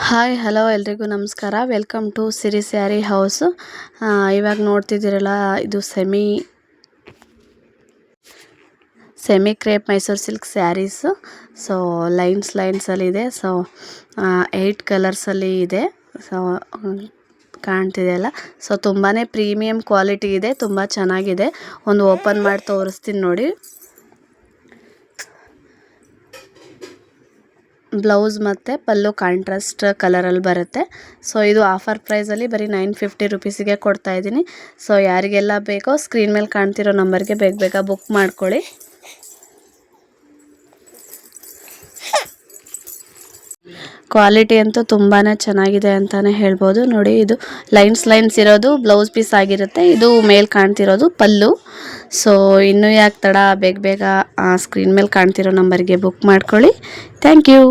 Hi hello ಎಲ್ರಿಗೂ ನಮಸ್ಕಾರ. Welcome to Siri saree house. ಇವಾಗ ನೋಡ್ತಿದ್ದೀರಲ್ಲ, ಇದು semi crepe Mysuru silk sarees. So ಲೈನ್ಸಲ್ಲಿ ಇದೆ. ಸೊ 8 ಕಲರ್ಸಲ್ಲಿ ಇದೆ. ಸೊ ಕಾಣ್ತಿದೆಯಲ್ಲ, ಸೊ ತುಂಬಾ ಪ್ರೀಮಿಯಂ ಕ್ವಾಲಿಟಿ ಇದೆ, ತುಂಬ ಚೆನ್ನಾಗಿದೆ. ಒಂದು ಓಪನ್ ಮಾಡಿ ತೋರಿಸ್ತೀನಿ ನೋಡಿ. ಬ್ಲೌಸ್ ಮತ್ತು ಪಲ್ಲು ಕಾಂಟ್ರಾಸ್ಟ್ ಕಲರಲ್ಲಿ ಬರುತ್ತೆ. ಸೊ ಇದು ಆಫರ್ ಪ್ರೈಸಲ್ಲಿ ಬರೀ 950 ರುಪೀಸಿಗೆ ಕೊಡ್ತಾಯಿದ್ದೀನಿ. ಸೊ ಯಾರಿಗೆಲ್ಲ ಬೇಕೋ ಸ್ಕ್ರೀನ್ ಮೇಲೆ ಕಾಣ್ತಿರೋ ನಂಬರ್ಗೆ ಬೇಗ ಬುಕ್ ಮಾಡ್ಕೊಳ್ಳಿ. ಕ್ವಾಲಿಟಿ ಅಂತೂ ತುಂಬಾ ಚೆನ್ನಾಗಿದೆ ಅಂತಲೇ ಹೇಳ್ಬೋದು. ನೋಡಿ, ಇದು ಲೈನ್ಸ್ ಇರೋದು ಬ್ಲೌಸ್ ಪೀಸ್ ಆಗಿರುತ್ತೆ. ಇದು ಮೇಲೆ ಕಾಣ್ತಿರೋದು ಪಲ್ಲು. ಸೊ ಇನ್ನೂ ಯಾಕೆ ತಡ, ಬೇಗ ಸ್ಕ್ರೀನ್ ಮೇಲೆ ಕಾಣ್ತಿರೋ ನಂಬರ್ಗೆ ಬುಕ್ ಮಾಡ್ಕೊಳ್ಳಿ. Thank you.